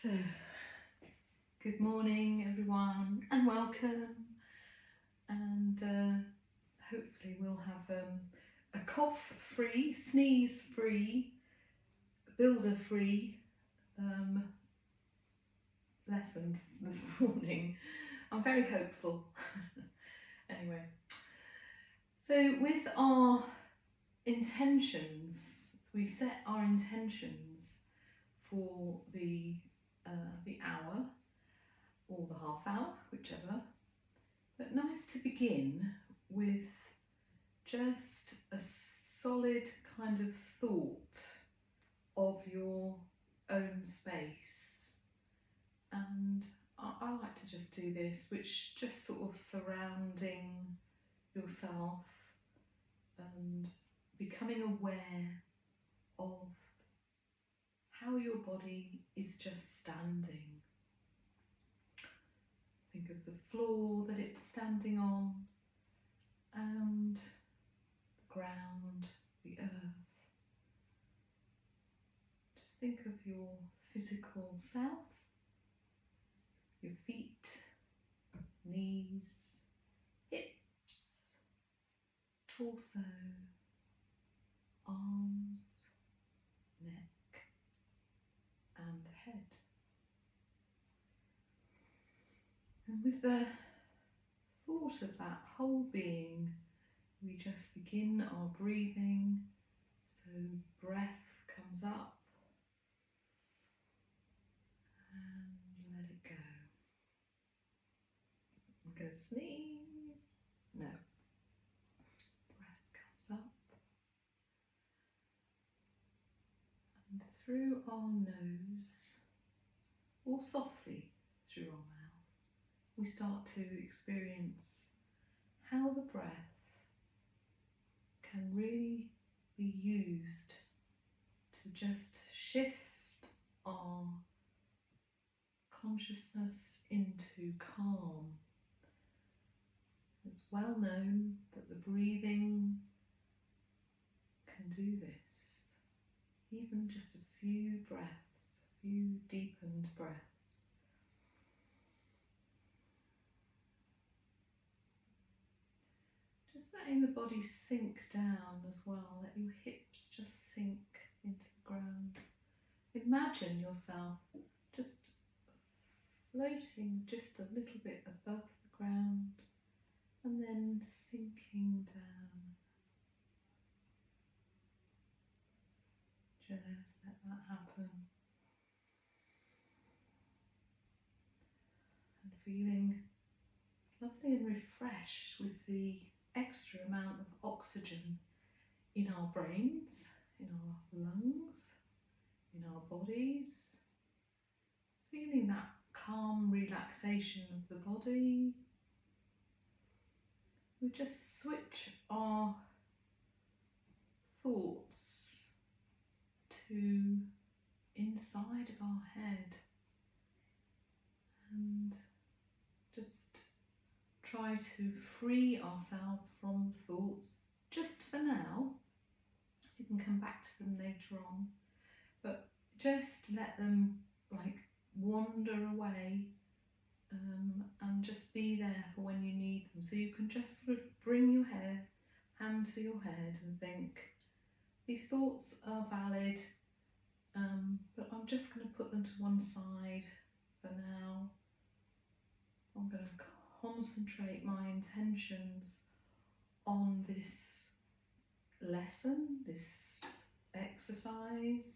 So, good morning everyone and welcome, and hopefully we'll have a cough-free, sneeze-free, builder-free lessons this morning. I'm very hopeful. Anyway, so with our intentions, we set our intentions for the hour or the half hour, whichever. But nice to begin with just a solid kind of thought of your own space. And I like to just do this, which just sort of surrounding yourself and becoming aware of how your body is just standing. Think of the floor that it's standing on and the ground, the earth. Just think of your physical self, your feet, knees, hips, torso, arms, neck and head. And with the thought of that whole being, we just begin our breathing. So breath comes up and let it go. I'm going to sneeze. No. Breath comes up. And through our nose, or softly through our mouth, we start to experience how the breath can really be used to just shift our consciousness into calm. It's well known that the breathing can do this. Even just a few breaths, a few deepened breaths. Just letting the body sink down as well. Let your hips just sink into the ground. Imagine yourself just floating just a little bit above the ground and then sinking down. Just let that happen. And feeling lovely and refreshed with the extra amount of oxygen in our brains, in our lungs, in our bodies. Feeling that calm relaxation of the body. We just switch our thoughts to inside of our head and just try to free ourselves from thoughts just for now. You can come back to them later on, but just let them wander away and just be there for when you need them. So you can just sort of bring your hand to your head and think, these thoughts are valid, but I'm just going to put them to one side for now. I'm going to concentrate my intentions on this lesson, this exercise,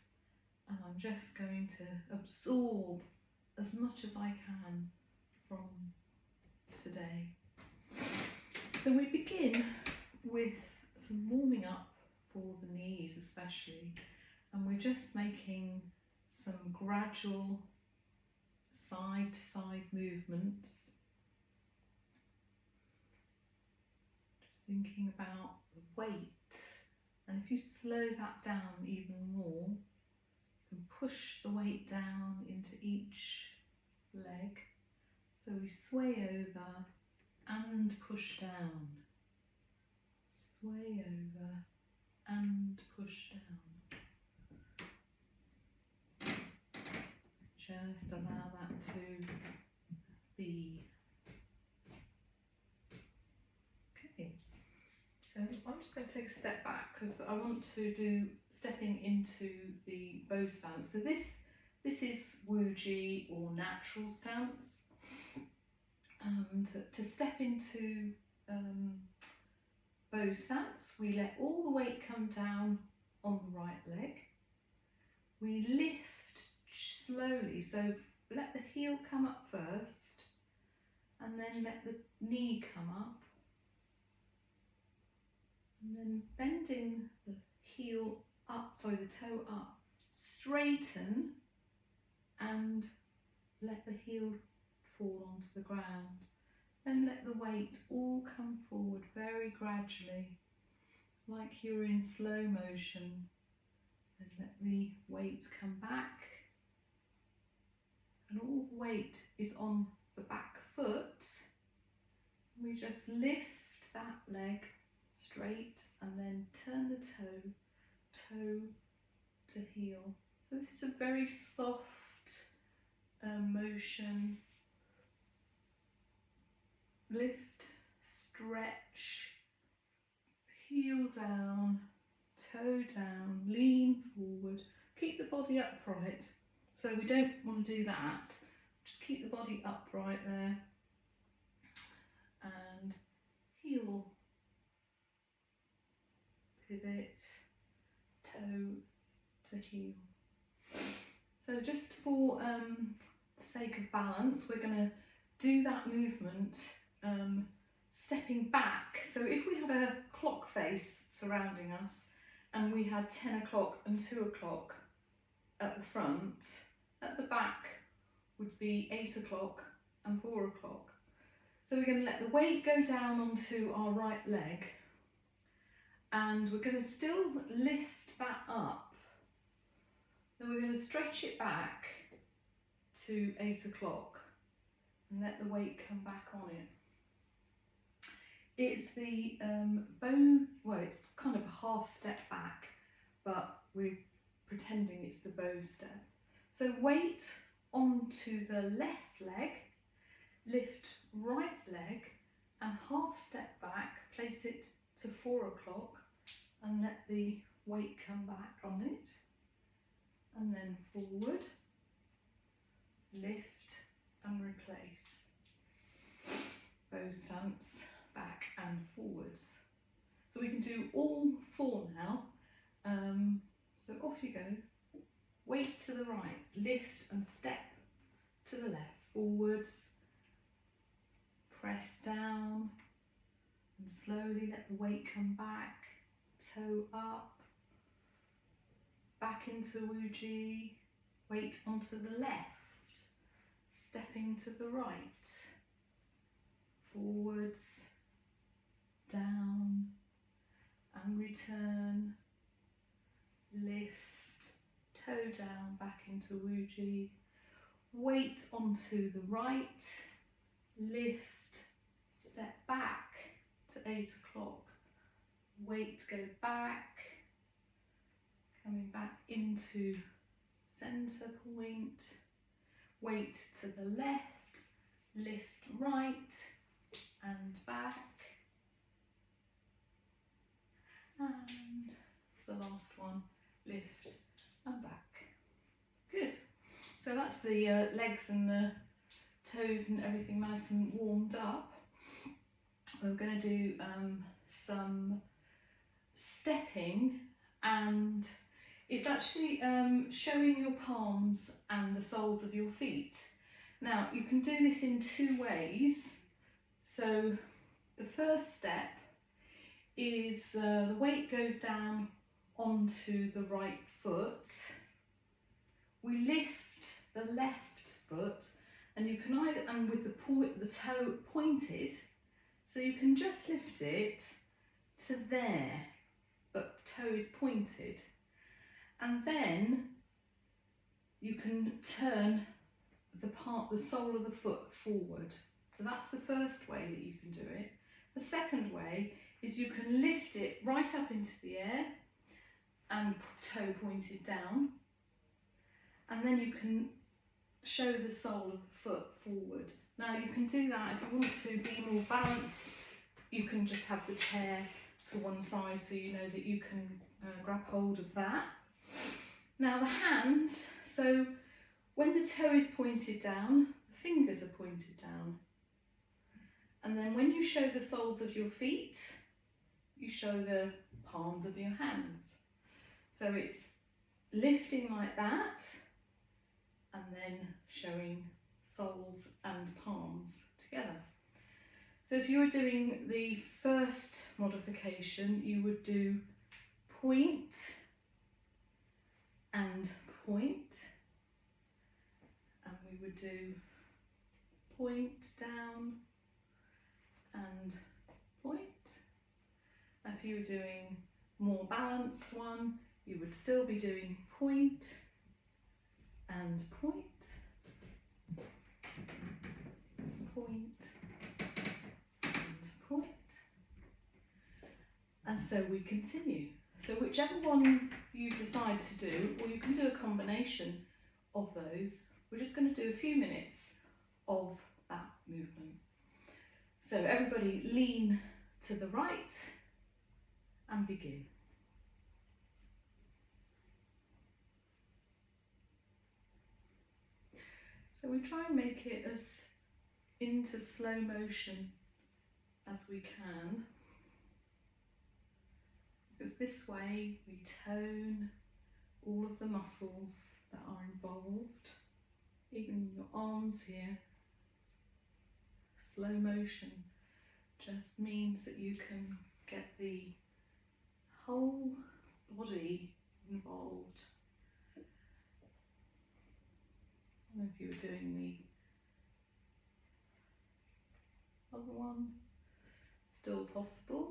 and I'm just going to absorb as much as I can from today. So we begin with some warming up for the knees especially, and we're just making some gradual side to side movements. Just thinking about the weight, and if you slow that down even more, you can push the weight down into each leg. So we sway over and push down, sway over and push down. Just allow that to be. Okay, so I'm just going to take a step back because I want to do stepping into the bow stance. So this is Wu-Ji or natural stance. And to step into bow stance, we let all the weight come down on the right leg. We lift slowly, so let the heel come up first and then let the knee come up. And then bending the heel up, sorry, the toe up, straighten and let the heel fall onto the ground. Then let the weight all come forward very gradually, like you're in slow motion. And let the weight come back. And all the weight is on the back foot. We just lift that leg straight and then turn the toe to heel. So this is a very soft motion. Lift, stretch, heel down, toe down, lean forward. Keep the body upright. So we don't want to do that. Just keep the body upright there. And heel, pivot, toe to heel. So just for the sake of balance, we're going to do that movement stepping back. So if we had a clock face surrounding us and we had 10 o'clock and 2 o'clock at the front, at the back would be 8 o'clock and 4 o'clock. So we're going to let the weight go down onto our right leg and we're going to still lift that up. Then we're going to stretch it back to 8 o'clock and let the weight come back on it. It's the bow, well, it's kind of a half step back, but we're pretending it's the bow step. So weight onto the left leg, lift right leg and half step back, place it to 4 o'clock and let the weight come back on it. And then forward, lift and replace. Bow stance, back and forwards. So we can do all 4 now. So off you go. Weight to the right, lift and step to the left, forwards, press down and slowly let the weight come back, toe up, back into Wu-Ji, weight onto the left, stepping to the right, forwards, down and return, lift, toe down, back into Wu-Ji, weight onto the right, lift, step back to 8 o'clock, weight go back, coming back into centre point, weight to the left, lift right and back, and the last one, lift and back. Good. So that's the legs and the toes and everything nice and warmed up. We're going to do some stepping, and it's actually showing your palms and the soles of your feet. Now you can do this in 2 ways. So the first step is the weight goes down onto the right foot. We lift the left foot, and you can either, and with the toe pointed, so you can just lift it to there, but toe is pointed. And then you can turn the sole of the foot forward. So that's the first way that you can do it. The second way is you can lift it right up into the air and toe pointed down, and then you can show the sole of the foot forward. Now you can do that if you want to be more balanced. You can just have the chair to one side so you know that you can grab hold of that. Now the hands, so when the toe is pointed down, the fingers are pointed down. And then when you show the soles of your feet, you show the palms of your hands. So it's lifting like that and then showing soles and palms together. So if you were doing the first modification, you would do point and point, and we would do point down and point. If you were doing more balanced one, you would still be doing point and point, point and point, and so we continue. So whichever one you decide to do, or you can do a combination of those, we're just going to do a few minutes of that movement. So everybody lean to the right and begin. So we try and make it as into slow motion as we can, because this way we tone all of the muscles that are involved, even your arms here. Slow motion just means that you can get the whole body involved. I don't know if you were doing the other one, still possible.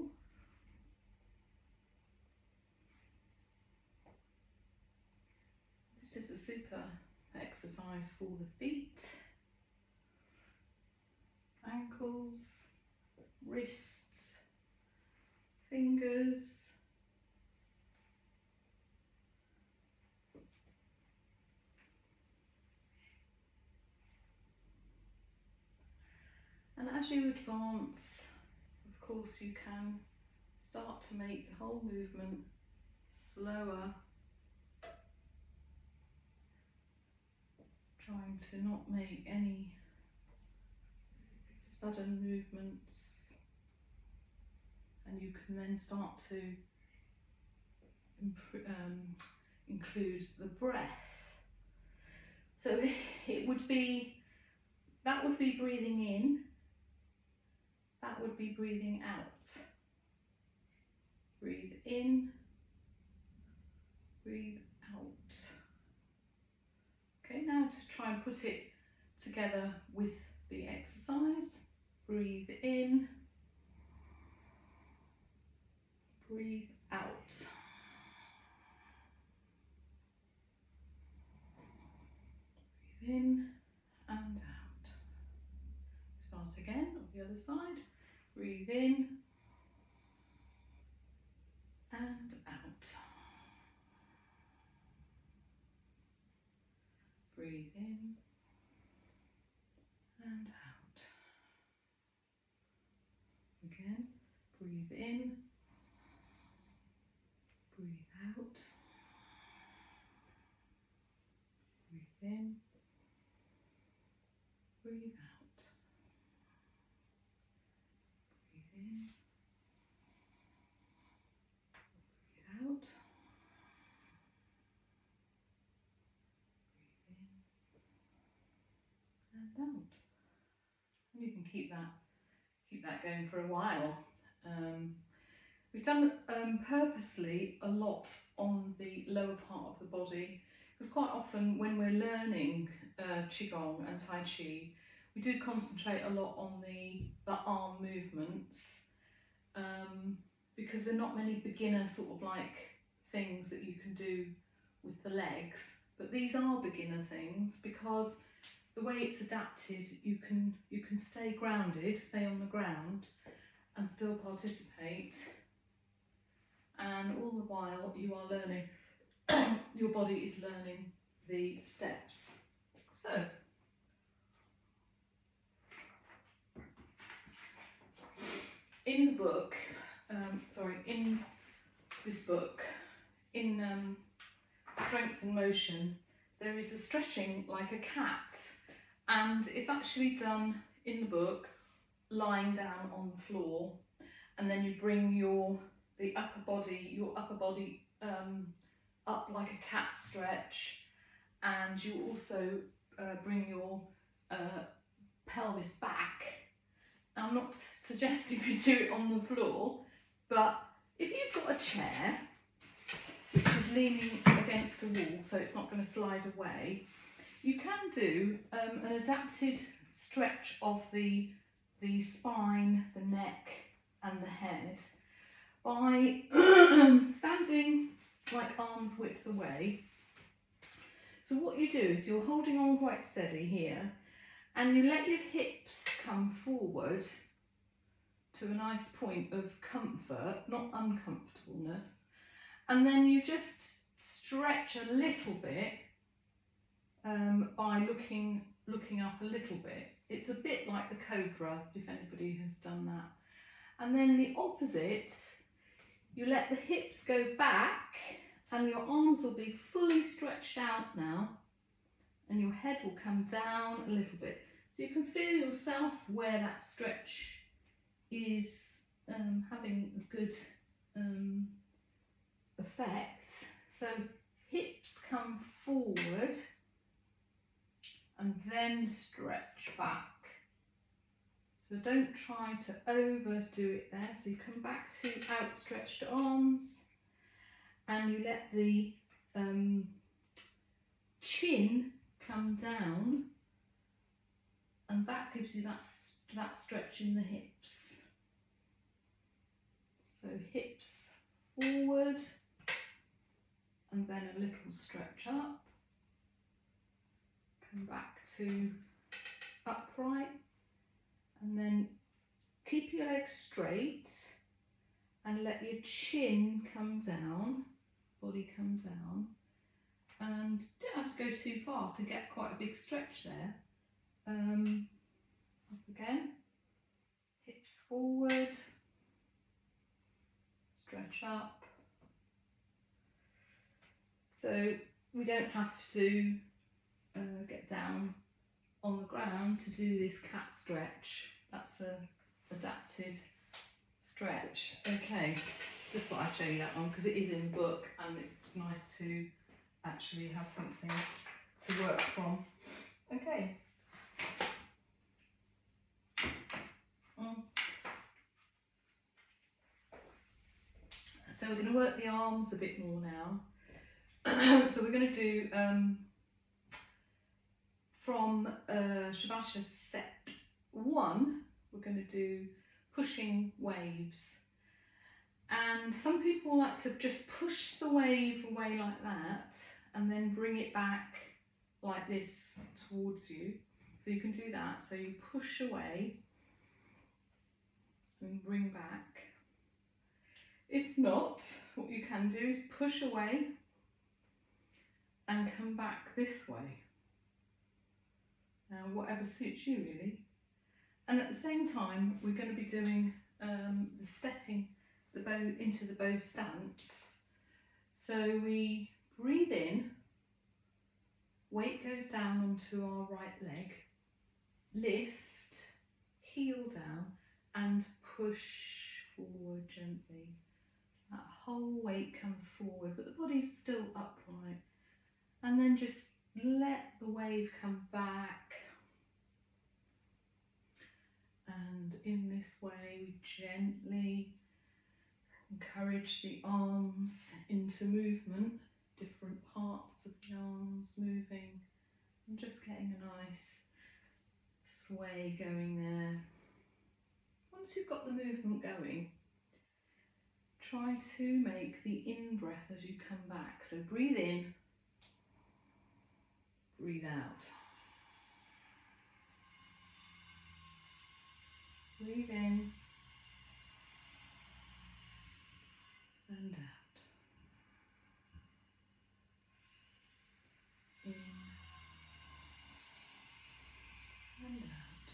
This is a super exercise for the feet, ankles, wrists, fingers. And as you advance, of course, you can start to make the whole movement slower, trying to not make any sudden movements, and you can then start to include the breath. So it would be, that would be breathing in, that would be breathing out. Breathe in, breathe out. Okay, now to try and put it together with the exercise. Breathe in, breathe out. Breathe in and out. Start again on the other side. Breathe in and out. Breathe in and out. Again, breathe in, breathe out. Breathe in, breathe out. Breathe in, breathe out. Breathe in and out. And you can keep that going for a while. We've done purposely a lot on the lower part of the body, because quite often when we're learning Qigong and Tai Chi, we do concentrate a lot on the arm movements, because there are not many beginner sort of like things that you can do with the legs, but these are beginner things, because the way it's adapted, you can stay grounded, stay on the ground and still participate, and all the while you are learning, your body is learning the steps. So in the book, in this book, in Strength and Motion, there is a stretching like a cat, and it's actually done in the book lying down on the floor, and then you bring your upper body up like a cat stretch, and you also bring your pelvis back. I'm not suggesting you do it on the floor, but if you've got a chair which is leaning against a wall so it's not going to slide away, you can do an adapted stretch of the spine, the neck and the head by standing like arm's width away. So what you do is you're holding on quite steady here, and you let your hips come forward to a nice point of comfort, not uncomfortableness, and then you just stretch a little bit by looking up a little bit. It's a bit like the cobra, if anybody has done that. And then the opposite, you let the hips go back and your arms will be fully stretched out now, and your head will come down a little bit. So you can feel yourself where that stretch is having a good effect. So hips come forward and then stretch back. So don't try to overdo it there. So you come back to outstretched arms, and you let the chin come down, and that gives you that stretch in the hips. So hips forward, and then a little stretch up. Come back to upright, and then keep your legs straight and let your chin come down, body come down, and you don't have to go too far to get quite a big stretch there. Up again, hips forward, stretch up. So we don't have to get down on the ground to do this cat stretch. That's a adapted stretch. Okay, just thought I'd show you that one because it is in the book and it's nice to actually have something to work from. Okay. So we're going to work the arms a bit more now. So we're going to do from Shavasana set 1, we're going to do pushing waves. And some people like to just push the wave away like that and then bring it back like this towards you. So you can do that. So you push away and bring back. If not, what you can do is push away and come back this way. Now, whatever suits you really. And at the same time, we're going to be doing the stepping the bow into the bow stance. So we breathe in, weight goes down onto our right leg, lift, heel down, and push forward gently. So that whole weight comes forward, but the body's still upright. And then just let the wave come back. And in this way, we gently encourage the arms into movement, different parts of the arms moving, and just getting a nice sway going there. Once you've got the movement going, try to make the in-breath as you come back. So breathe in, breathe out. Breathe in and out. In and out.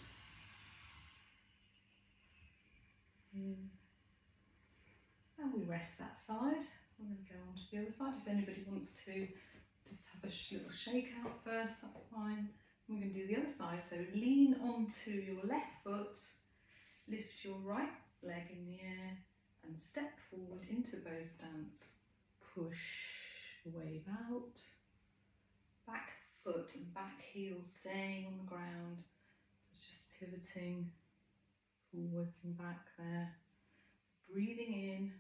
In rest that side. I'm going to go on to the other side. If anybody wants to just have a little shake out first, that's fine. We're going to do the other side. So lean onto your left foot, lift your right leg in the air and step forward into bow stance. Push the wave out. Back foot and back heel staying on the ground. So just pivoting forwards and back there. Breathing in,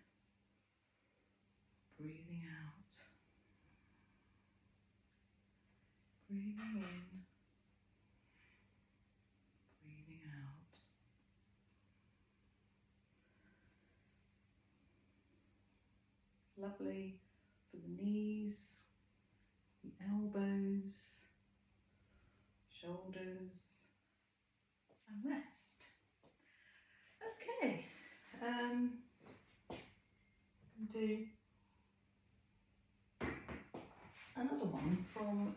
breathing out. Breathing in, breathing out. Lovely for the knees, the elbows, shoulders, and rest. Okay, do another one from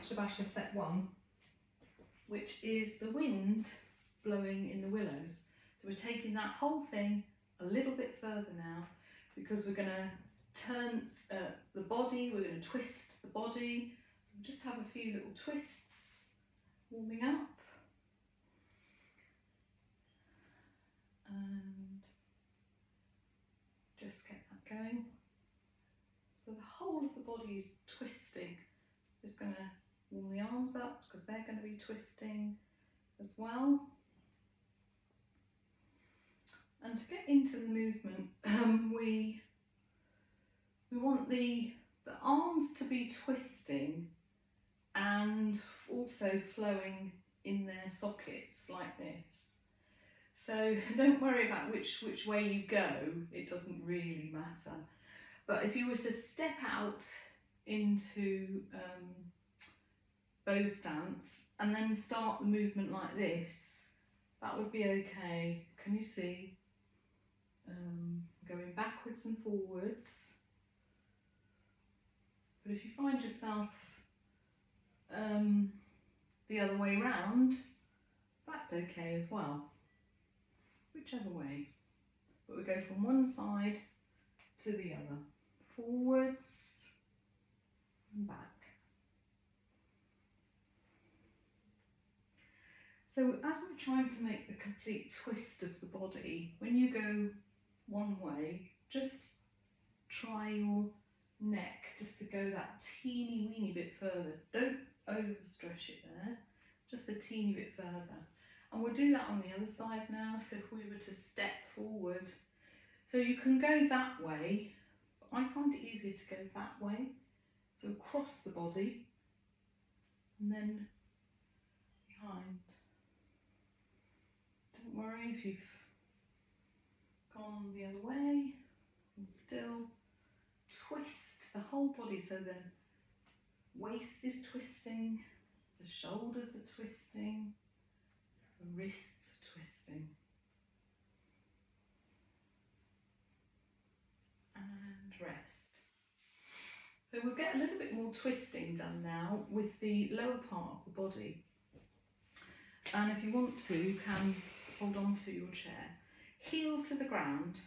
Shabasha set 1, which is the wind blowing in the willows. So we're taking that whole thing a little bit further now, because we're going to turn the body, we're going to twist the body. So we'll just have a few little twists warming up. And just get that going. So the whole of the body is twisting. Just going to warm the arms up because they're going to be twisting as well. And to get into the movement, we want the arms to be twisting and also flowing in their sockets like this. So don't worry about which way you go, it doesn't really matter. But if you were to step out into bow stance and then start the movement like this, that would be okay. Can you see? Going backwards and forwards. But if you find yourself the other way round, that's okay as well. Whichever way. But we go from one side to the other. Forwards and back. So as we're trying to make the complete twist of the body, when you go one way, just try your neck just to go that teeny weeny bit further. Don't overstretch it there, just a teeny bit further. And we'll do that on the other side now. So if we were to step forward, so you can go that way, but I find it easier to go that way. So across the body and then behind. Don't worry if you've gone the other way, and still twist the whole body, so the waist is twisting, the shoulders are twisting, the wrists are twisting. And rest. So we'll get a little bit more twisting done now with the lower part of the body. And if you want to, you can hold on to your chair, heel to the ground,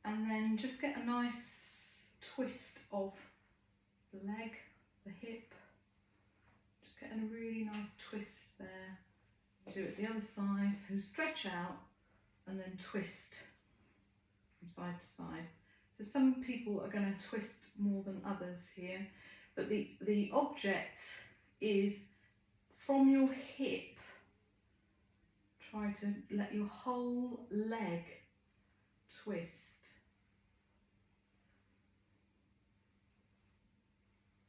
and then just get a nice twist of the leg, the hip. Just getting a really nice twist there. Do it the other side, so stretch out and then twist from side to side. So some people are going to twist more than others here, but the object is from your hip, try to let your whole leg twist.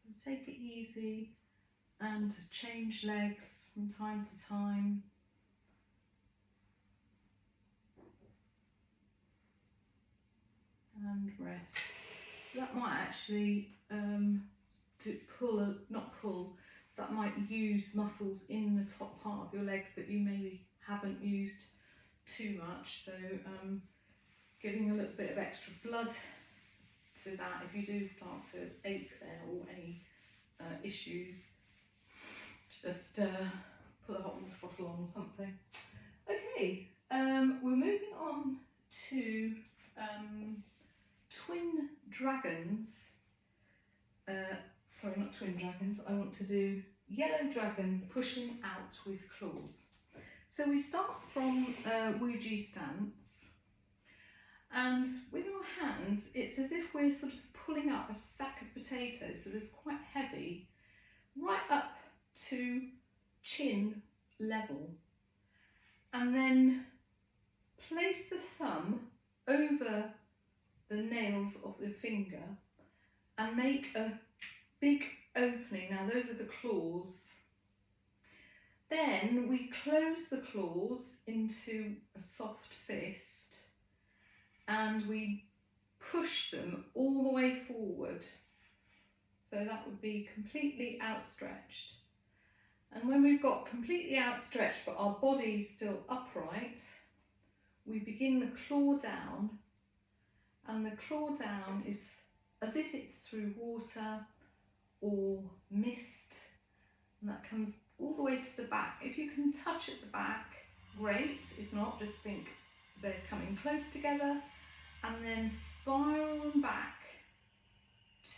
So take it easy and change legs from time to time. And rest. So that might actually that might use muscles in the top part of your legs that you maybe haven't used too much. So giving a little bit of extra blood to that if you do start to ache there or any issues. Just put a hot water bottle on or something. Okay, we're moving on two twin dragons. Sorry, not twin dragons. I want to do yellow dragon pushing out with claws. So we start from Wuji stance, and with our hands, it's as if we're sort of pulling up a sack of potatoes, so it's quite heavy, right up to chin level. And then place the thumb over the nails of the finger and make a big opening. Now those are the claws. Then we close the claws into a soft fist and we push them all the way forward. So that would be completely outstretched. And when we've got completely outstretched but our body's still upright, we begin the claw down, and the claw down is as if it's through water or mist, and that comes all the way to the back. If you can touch at the back, great. If not, just think they're coming close together, and then spiral them back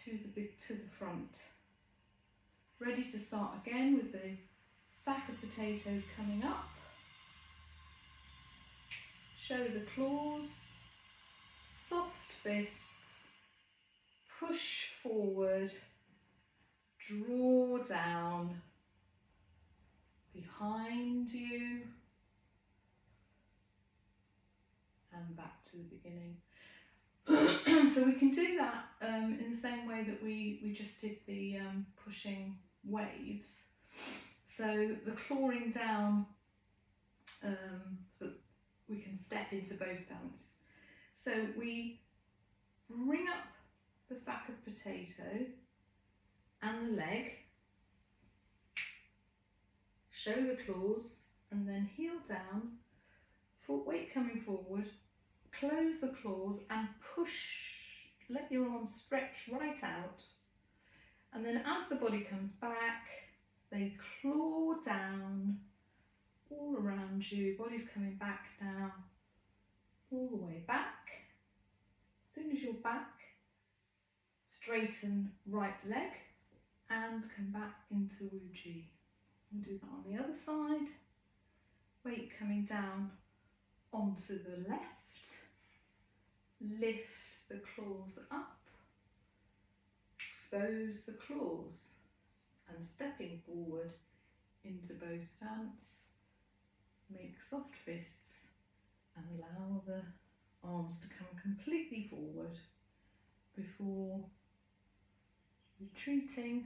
to the front. Ready to start again with the sack of potatoes coming up. Show the claws, soft fists, push forward, draw down, behind you, and back to the beginning. So we can do that in the same way that we just did the pushing waves. So the clawing down, so we can step into bow stance. So we bring up the sack of potato and the leg, show the claws, and then heel down, foot weight coming forward, close the claws and push, let your arms stretch right out, and then as the body comes back, they claw down all around you. Body's coming back now, all the way back. As soon as you're back, straighten right leg and come back into Wuji. We'll do that on the other side. Weight coming down onto the left. Lift the claws up. Expose the claws and stepping forward into bow stance. Make soft fists and allow the arms to come completely forward before retreating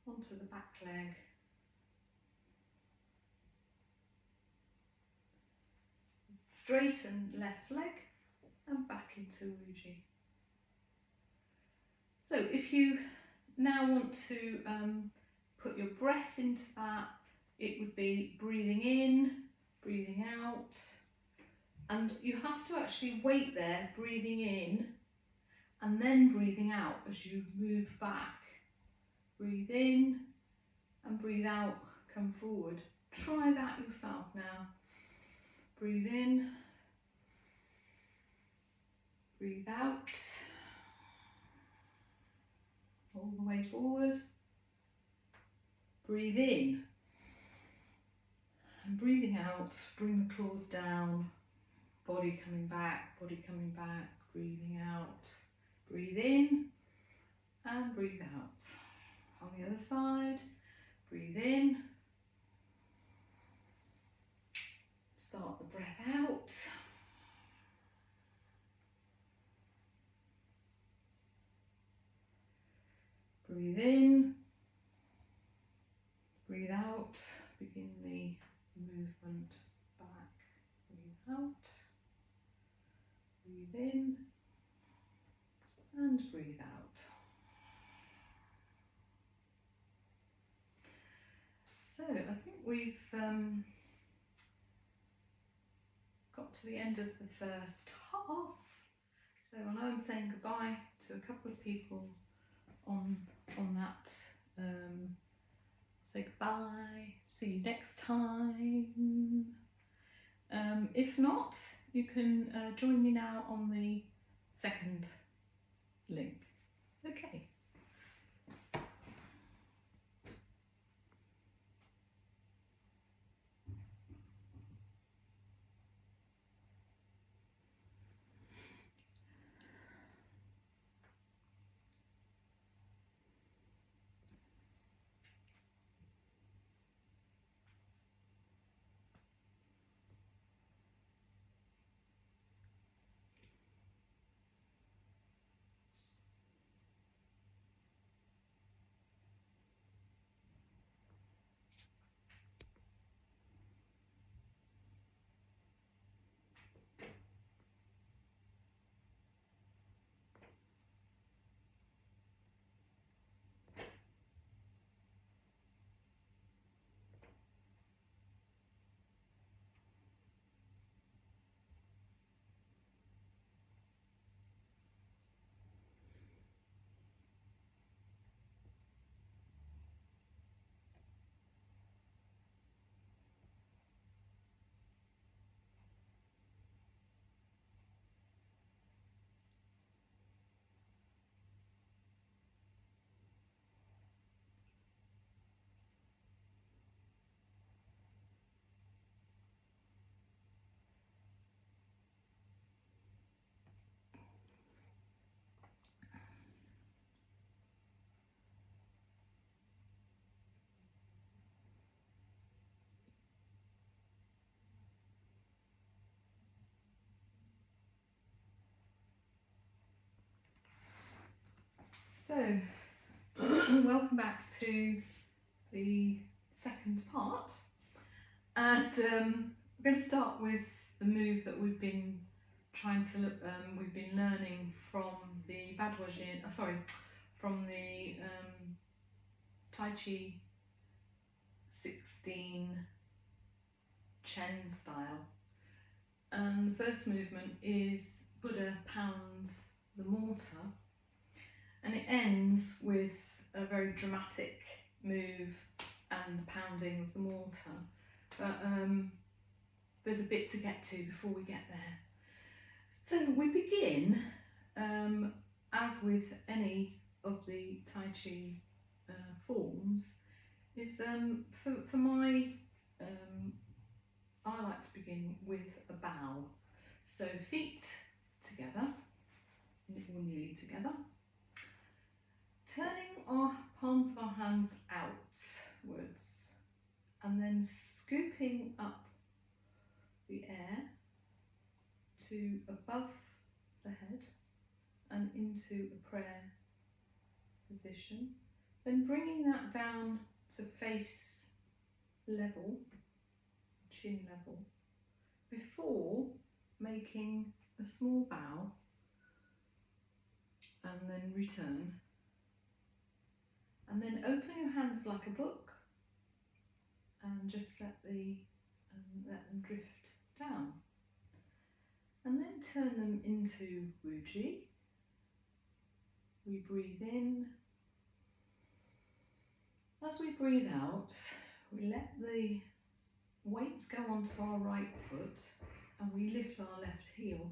onto the back leg. Straighten left leg and back into Wuji. So if you now want to put your breath into that, it would be breathing in, breathing out, and you have to actually wait there, breathing in and then breathing out as you move back. Breathe in and breathe out, come forward. Try that yourself now. Breathe in, breathe out, all the way forward. Breathe in and breathing out, bring the claws down, body coming back, breathing out. Breathe in and breathe out. On the other side, breathe in, start the breath out. Breathe in, breathe out, begin the movement back. Breathe out, breathe in and breathe out. So I think we've got to the end of the first half. So I know I'm saying goodbye to a couple of people on that. Say goodbye, see you next time. If not, you can join me now on the second link. Okay. So, welcome back to the second part, and we're going to start with the move that we've been we've been learning from the Badwajian, from the Tai Chi 16 Chen style. And the first movement is Buddha pounds the mortar, and it ends with a very dramatic move and pounding of the mortar. But there's a bit to get to before we get there. So we begin, as with any of the Tai Chi forms, is for my I like to begin with a bow. So feet together, or nearly together, turning our palms of our hands outwards, and then scooping up the air to above the head and into a prayer position, then bringing that down to face level, chin level, before making a small bow and then return, and then open your hands like a book and just let them drift down, and then turn them into Wuji. We breathe in. As we breathe out, we let the weight go onto our right foot and we lift our left heel.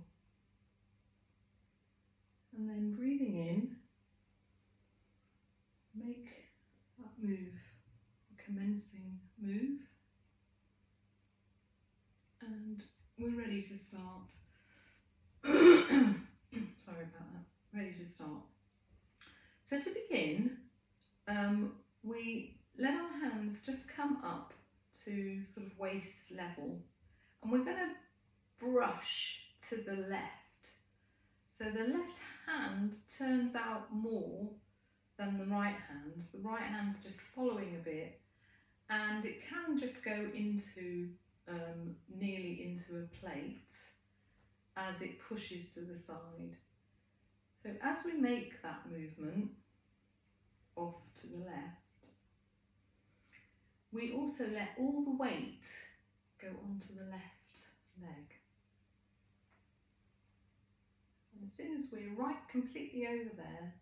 And then breathing in, make that move, a commencing move. And we're ready to start. Sorry about that. Ready to start. So to begin, we let our hands just come up to sort of waist level, and we're going to brush to the left. So the left hand turns out more than the right hand. The right hand's just following a bit, and it can just go into nearly into a plate as it pushes to the side. So as we make that movement off to the left, we also let all the weight go onto the left leg. And as soon as we're right completely over there,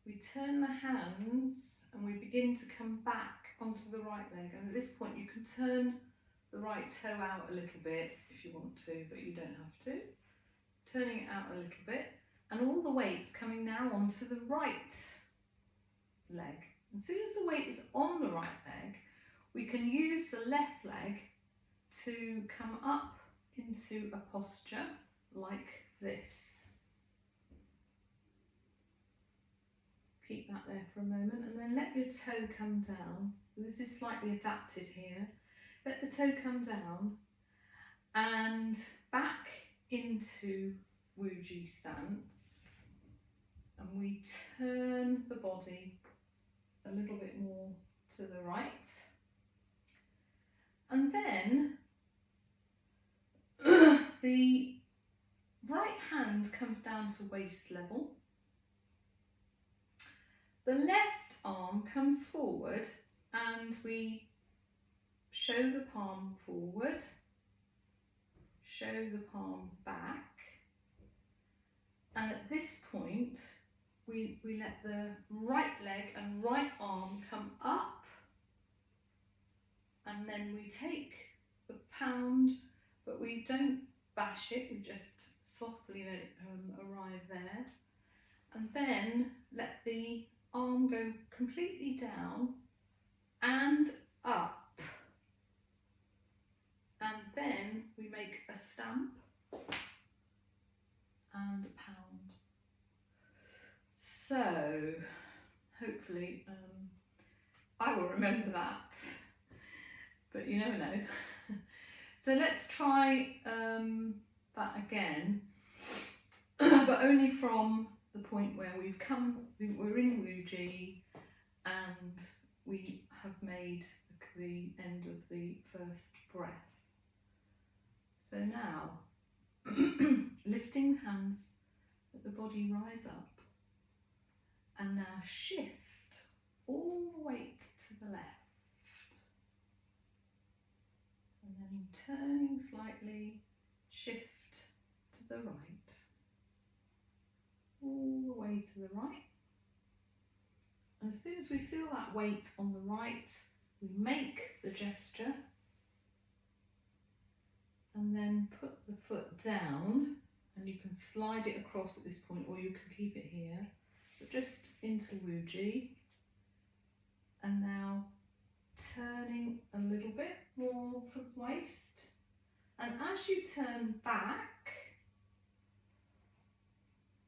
we turn the hands and we begin to come back onto the right leg. And at this point you can turn the right toe out a little bit if you want to, but you don't have to. Turning it out a little bit, and all the weight's coming now onto the right leg. As soon as the weight is on the right leg, we can use the left leg to come up into a posture like this. Keep that there for a moment, and then let your toe come down. This is slightly adapted here. Let the toe come down and back into Wuji stance, and we turn the body a little bit more to the right, and then the right hand comes down to waist level. The left arm comes forward and we show the palm forward, show the palm back, and at this point we let the right leg and right arm come up, and then we take the pound, but we don't bash it, we just softly let it arrive there, and then let the arm go completely down and up, and then we make a stamp and a pound. So hopefully I will remember that, but you never know. So let's try that again, but only from the point where we're in Wuji and we have made the end of the first breath. So now, lifting hands, let the body rise up, and now shift all the weight to the left, and then turning slightly, shift to the right, all the way to the right. And as soon as we feel that weight on the right, we make the gesture, and then put the foot down, and you can slide it across at this point, or you can keep it here, but just into Wuji. And now turning a little bit more from waist, and as you turn back,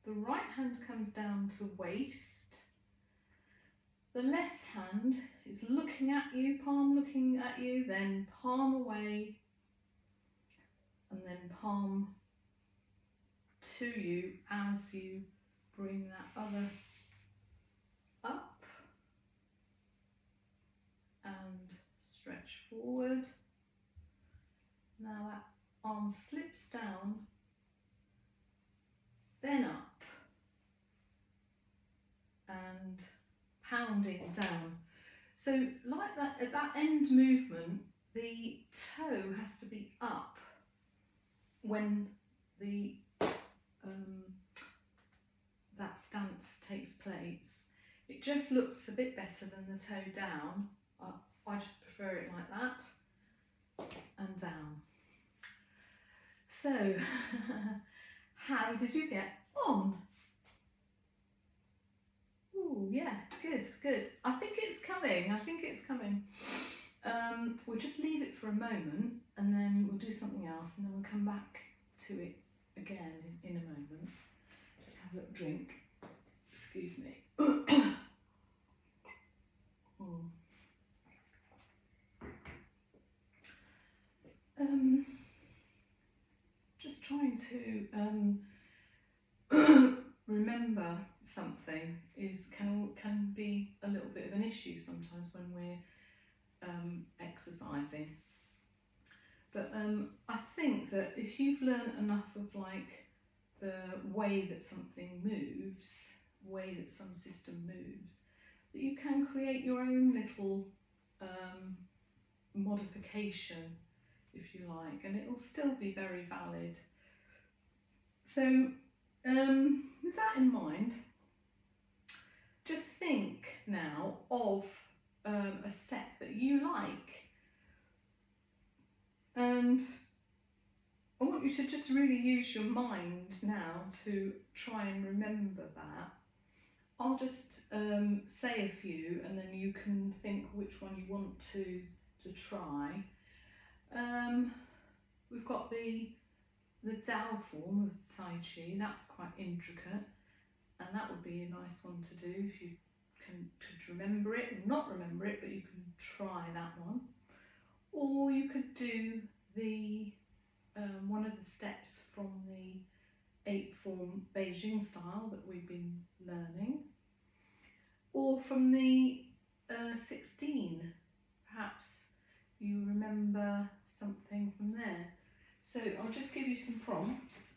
the right hand comes down to waist, the left hand is looking at you, palm looking at you, then palm away, and then palm to you as you bring that other up and stretch forward. Now that arm slips down, then up, and pounding down. So like that, at that end movement, the toe has to be up when the that stance takes place. It just looks a bit better than the toe down. I just prefer it like that, and down. So how did you get on? Oh yeah, good, good. I think it's coming, We'll just leave it for a moment, and then we'll do something else, and then we'll come back to it again in a moment. Just have a little drink. Excuse me. Just trying to remember something can be a little bit of an issue sometimes when we're exercising. But I think that if you've learned enough of like the way that something moves, way that some system moves, that you can create your own little modification, if you like, and it'll still be very valid. So with that in mind, just think now of a step that you like. you to just really use your mind now to try and remember that. I'll just say a few, and then you can think which one you want to try. We've got the Dao form of Tai Chi. That's quite intricate, and that would be a nice one to do if you could remember it, or not remember it, but you can try that one. Or you could do the one of the steps from the 8 form Beijing style that we've been learning, or from the 16. Perhaps you remember something from there. So I'll just give you some prompts.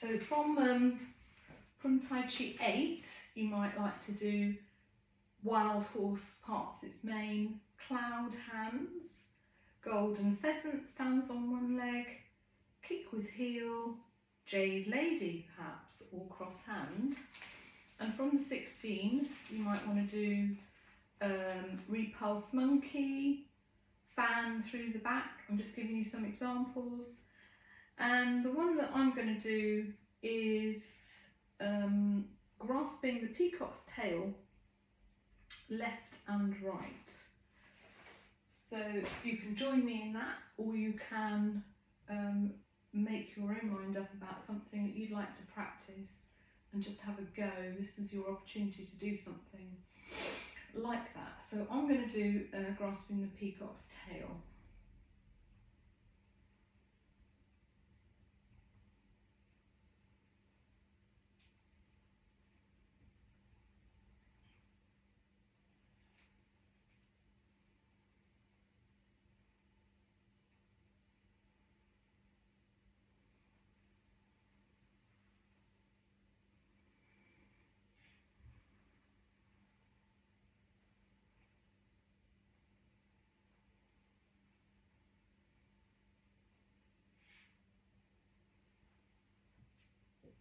So from Tai Chi 8, you might like to do wild horse parts its mane, cloud hands, golden pheasant stands on one leg, kick with heel, jade lady perhaps, or cross hand. And from the 16, you might want to do repulse monkey, fan through the back. I'm just giving you some examples. And the one that I'm going to do is grasping the peacock's tail, left and right. So you can join me in that, or you can make your own mind up about something that you'd like to practice and just have a go. This is your opportunity to do something like that. So I'm going to do grasping the peacock's tail.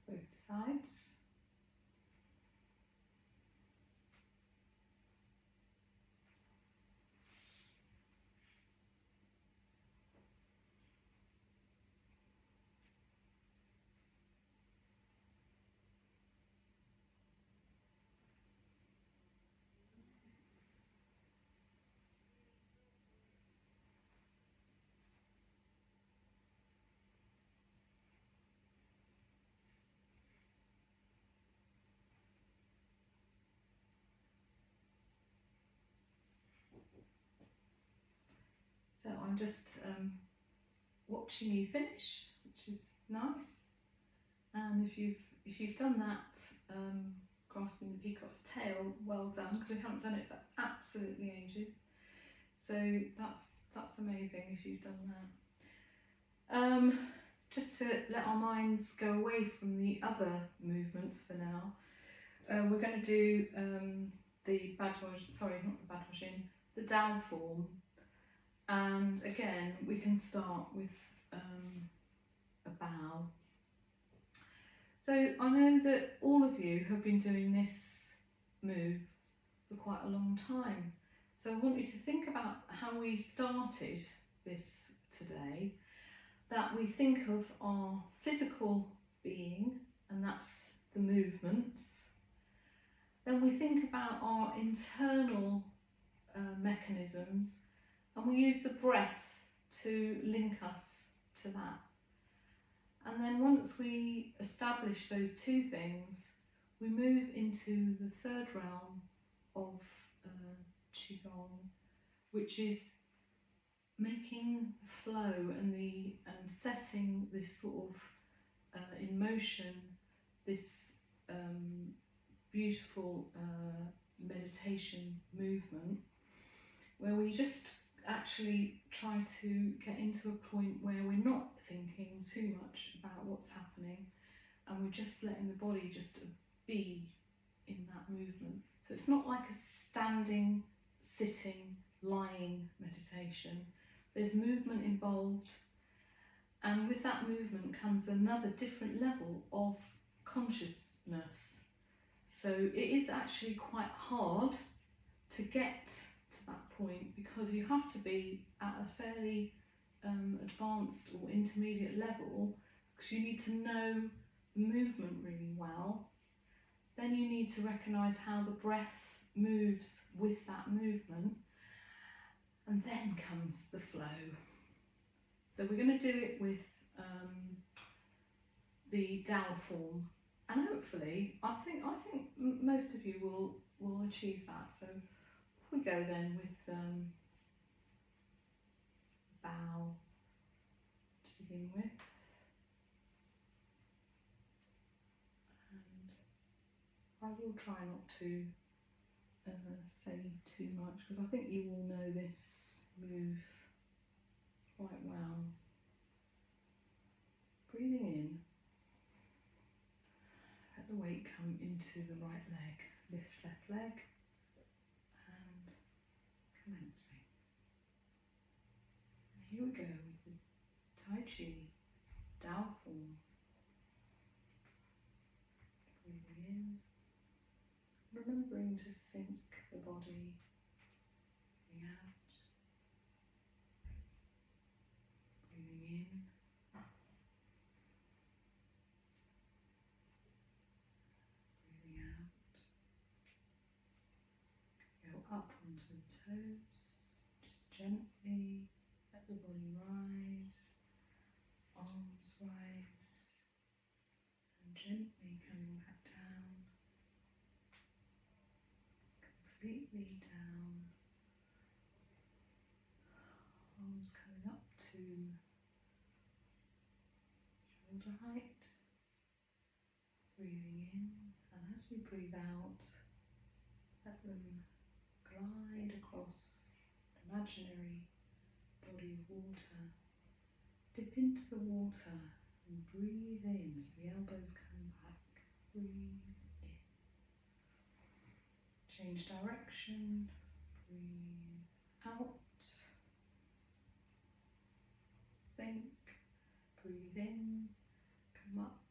Both sides. So I'm just watching you finish, which is nice. And if you've done that grasping the peacock's tail, well done, because we haven't done it for absolutely ages. So that's amazing if you've done that. Just to let our minds go away from the other movements for now, we're going to do the the Dao form. And again, we can start with a bow. So I know that all of you have been doing this move for quite a long time. So I want you to think about how we started this today, that we think of our physical being, and that's the movements. Then we think about our internal mechanisms, and we use the breath to link us to that. And then once we establish those two things, we move into the third realm of Qigong, which is making the flow and setting this sort of in motion, this beautiful meditation movement, where we just actually try to get into a point where we're not thinking too much about what's happening, and we're just letting the body just be in that movement. So it's not like a standing, sitting, lying meditation. There's movement involved, and with that movement comes another different level of consciousness. So it is actually quite hard to get to that point, because you have to be at a fairly advanced or intermediate level, because you need to know the movement really well. Then you need to recognise how the breath moves with that movement, and then comes the flow. So we're going to do it with the Dao form, and hopefully, I think most of you will achieve that. So if we go then with bow to begin with, and I will try not to say too much, because I think you all know this move quite well. Breathing in, let the weight come into the right leg, lift left leg, and commencing. And here we go with the Tai Chi Dao form. Breathing in, remembering to sink the body, breathing out, breathing in, breathing out, go up onto the toes, just gently let the body rise, arms rise, and gently coming back down, completely down, arms coming up to shoulder height, breathing in, and as we breathe out, let them glide across an imaginary body of water. Dip into the water and breathe in as the elbows come back. Breathe in. Change direction. Breathe out. Sink. Breathe in. Come up.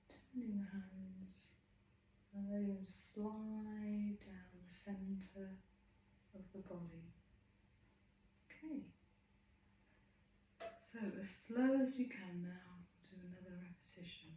Turning the hands. And let them slide down the centre of the body. Okay. So as slow as you can now, do another repetition.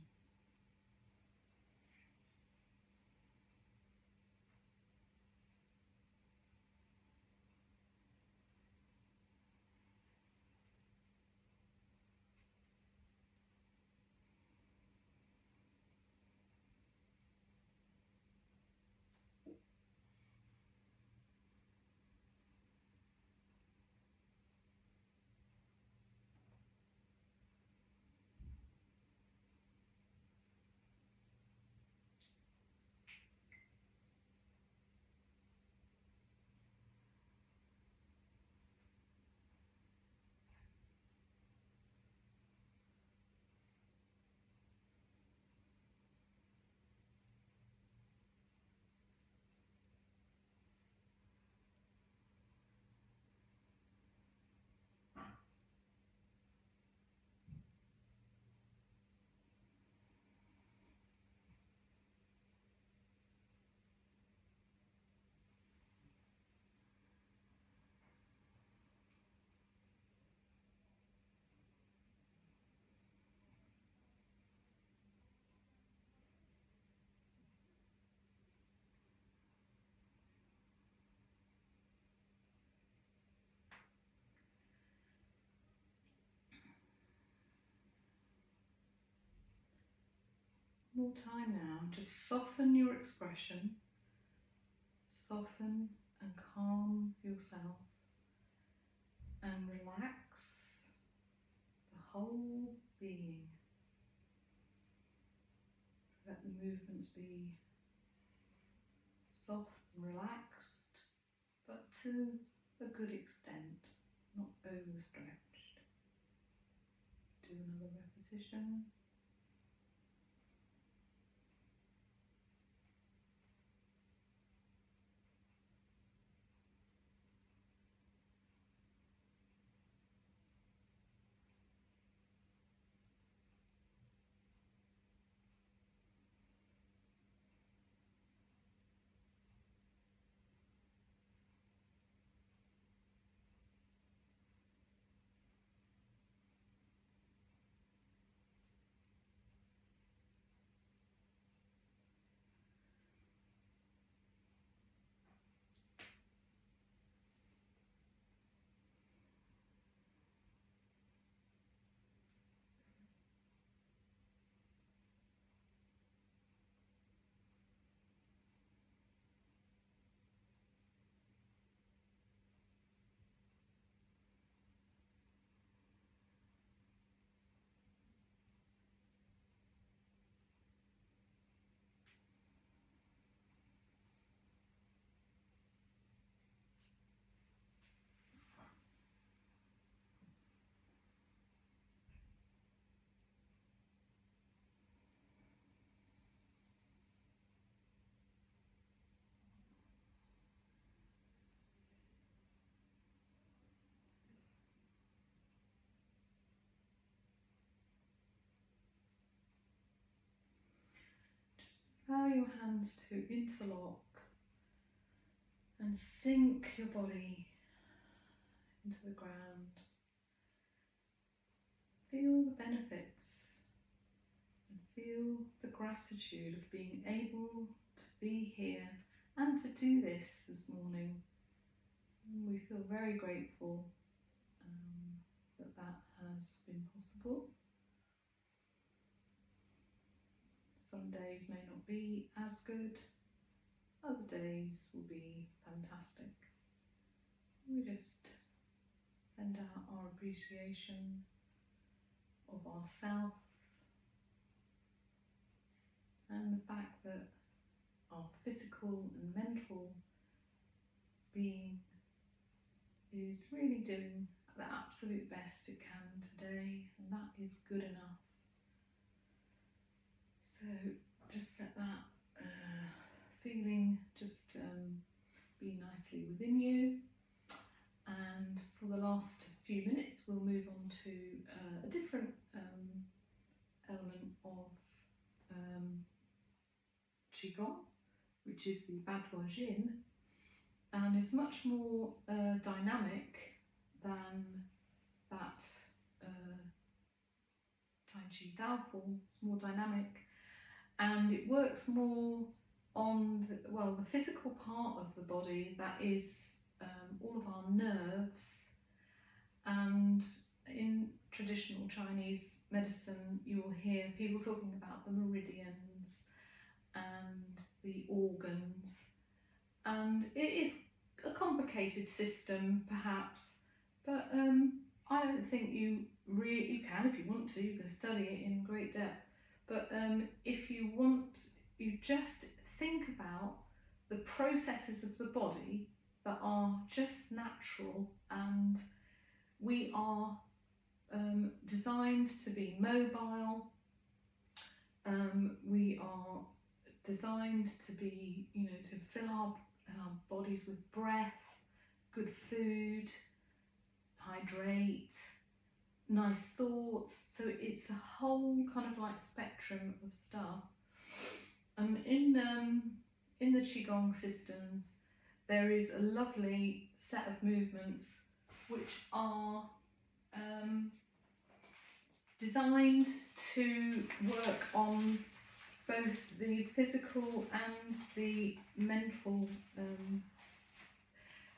More time now, just soften your expression, soften and calm yourself, and relax the whole being. So let the movements be soft and relaxed, but to a good extent, not overstretched. Do another repetition. Allow your hands to interlock and sink your body into the ground. Feel the benefits and feel the gratitude of being able to be here and to do this morning. We feel very grateful that that has been possible. Some days may not be as good, other days will be fantastic. We just send out our appreciation of ourself and the fact that our physical and mental being is really doing the absolute best it can today, and that is good enough. So just let that feeling just be nicely within you, and for the last few minutes we'll move on to a different element of Qigong, which is the Badua Jin, and is much more dynamic than that Tai Chi Daofu. It's more dynamic, and it works more on the physical part of the body, that is all of our nerves. And in traditional Chinese medicine you will hear people talking about the meridians and the organs, and it is a complicated system perhaps, but I don't think you can. If you want to, you can study it in great depth, but if you want, you just think about the processes of the body that are just natural, and we are designed to be mobile. We are designed to be, to fill our bodies with breath, good food, hydrate, nice thoughts. So it's a whole kind of like spectrum of stuff. In the Qigong systems, there is a lovely set of movements which are designed to work on both the physical and the mental,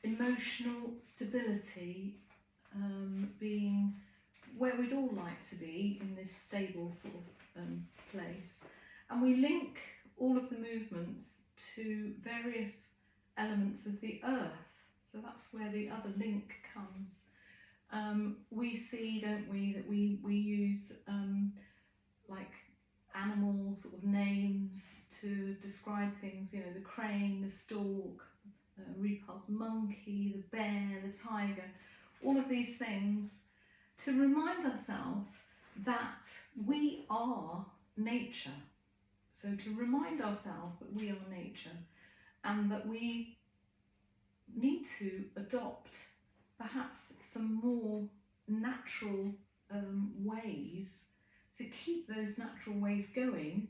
emotional stability, being where we'd all like to be, in this stable sort of place. And we link all of the movements to various elements of the earth, so that's where the other link comes. We see, don't we, that we use like animal sort of names to describe things, the crane, the stork, Ripa's monkey, the bear, the tiger, all of these things to remind ourselves that we are nature. So to remind ourselves that we are nature, and that we need to adopt perhaps some more natural ways to keep those natural ways going,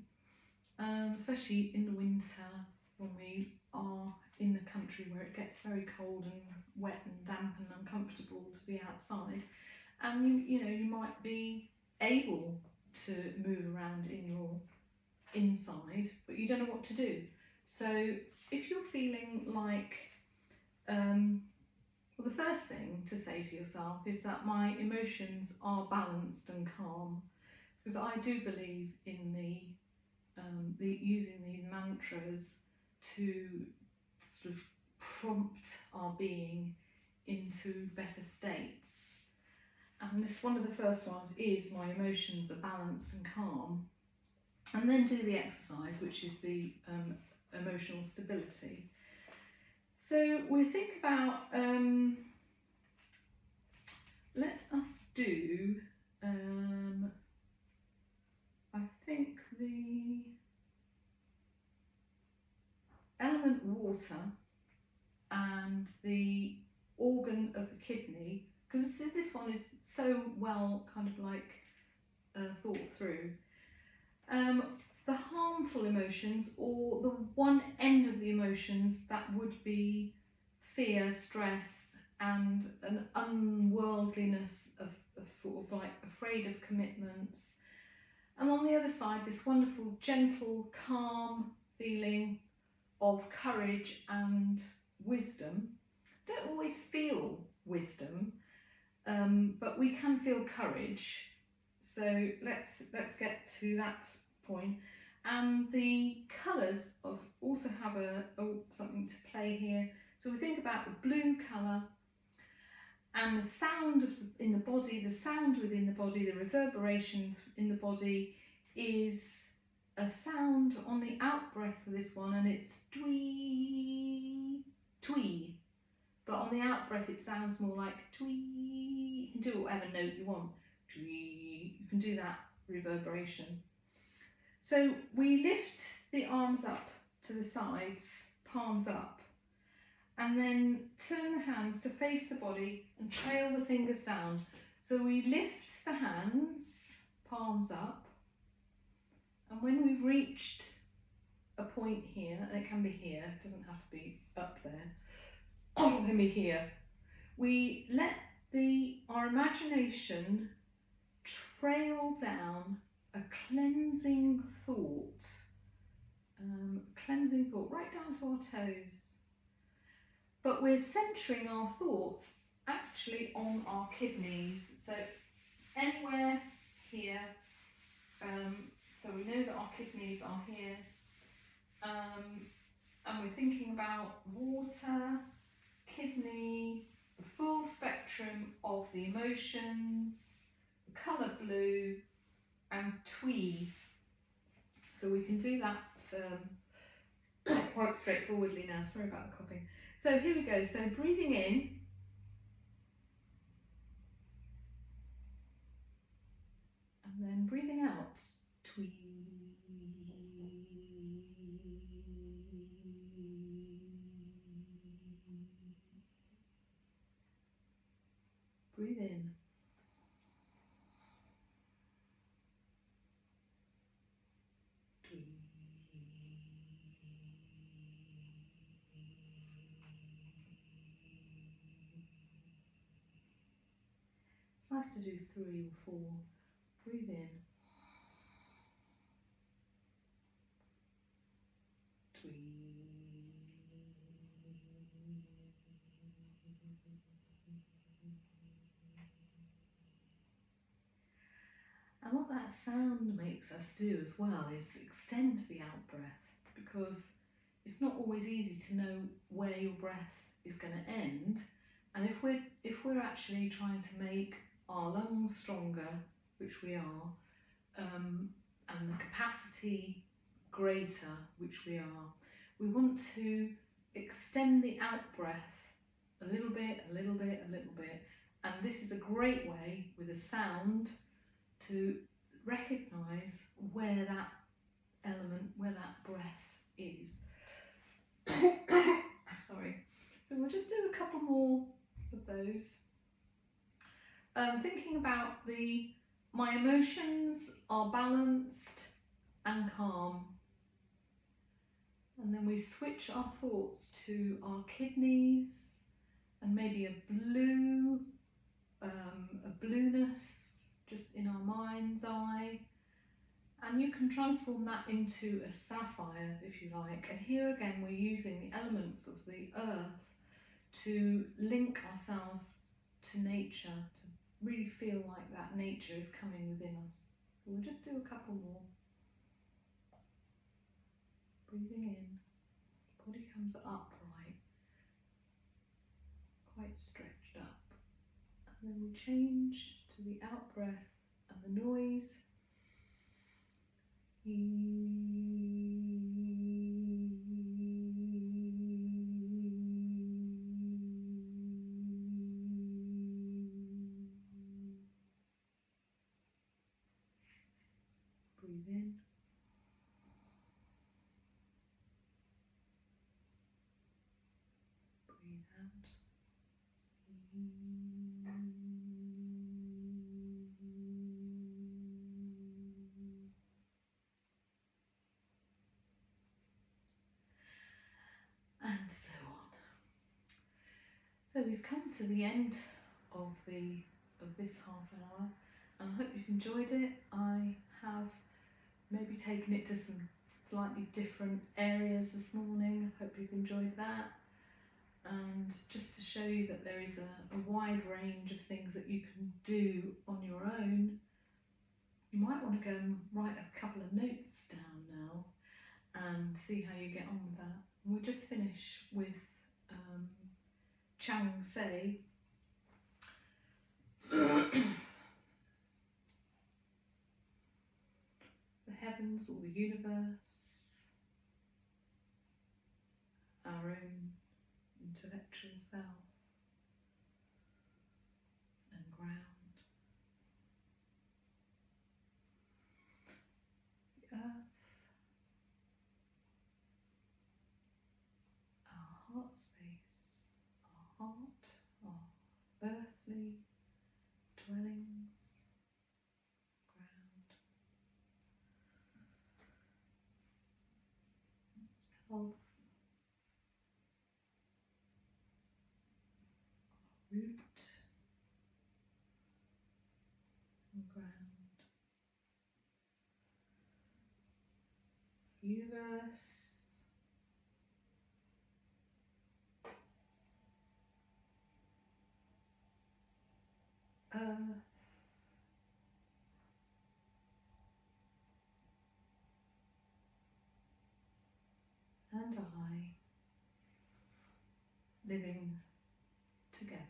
especially in the winter when we are in a country where it gets very cold and wet and damp and uncomfortable to be outside, and you might be able to move around in your inside, but you don't know what to do. So if you're feeling like well, the first thing to say to yourself is that my emotions are balanced and calm, because I do believe in the using these mantras to sort of prompt our being into better states. And this, one of the first ones is my emotions are balanced and calm, and then do the exercise, which is the emotional stability. So we think about, let us do, I think the element water and the organ of the kidney, because this one is so well kind of like thought through. The harmful emotions, or fear, stress, and an unworldliness of sort of like afraid of commitments. And on the other side, this wonderful, gentle, calm feeling of courage and wisdom. Don't always feel wisdom, but we can feel courage. So let's get to that point. And the colours also have something to play here. So we think about the blue colour and the sound in the body, the sound within the body, the reverberation in the body is a sound on the out breath for this one, and it's twee, twee. But on the out breath it sounds more like twee. You can do whatever note you want. Twee. You can do that reverberation. So we lift the arms up to the sides, palms up, and then turn the hands to face the body and trail the fingers down. So we lift the hands, palms up, and when we've reached a point here, and it can be here, it doesn't have to be up there, it can be here, we let our imagination trail down a cleansing thought, right down to our toes. But we're centering our thoughts actually on our kidneys. So anywhere here, so we know that our kidneys are here, and we're thinking about water, kidney, the full spectrum of the emotions, the colour blue, and twee. So we can do that quite straightforwardly now. Sorry about the coughing. So here we go. So breathing in, and then breathing out, twee. Breathe in. Twee. It's nice to do 3 or 4. Breathe in. Twee. And what that sound makes us do as well is extend the out breath, because it's not always easy to know where your breath is going to end. And if we're actually trying to make our lungs stronger, which we are, and the capacity greater, which we are, we want to extend the out breath a little bit, a little bit, a little bit. And this is a great way with a sound to recognise where that element, where that breath is. Sorry. So we'll just do a couple more of those. Thinking about my emotions are balanced and calm. And then we switch our thoughts to our kidneys and maybe a blueness just in our mind's eye, and you can transform that into a sapphire if you like. And here again we're using the elements of the earth to link ourselves to nature, to really feel like that nature is coming within us. So we'll just do a couple more. Breathing in, body comes upright, quite stretched up. And then we change to the out breath and the noise. Breathe in. Breathe out. And so on. So we've come to the end of this half hour, and I hope you've enjoyed it. I have maybe taken it to some slightly different areas this morning. Hope you've enjoyed that. And just to show you that there is a wide range of things that you can do on your own, you might want to go and write a couple of notes down now and see how you get on with that. And we'll just finish with Chang Tse. The heavens or the universe, our own intellectual self and ground, the earth, our heart space, our heart, our earthly dwellings, ground, self, root and ground, universe, earth, and I living together.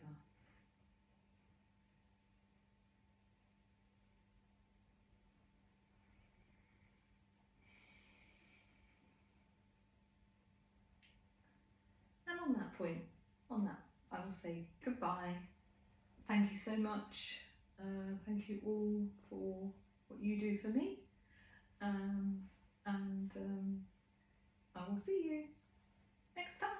And on that point, I will say goodbye. Thank you so much. Thank you all for what you do for me. And I will see you next time.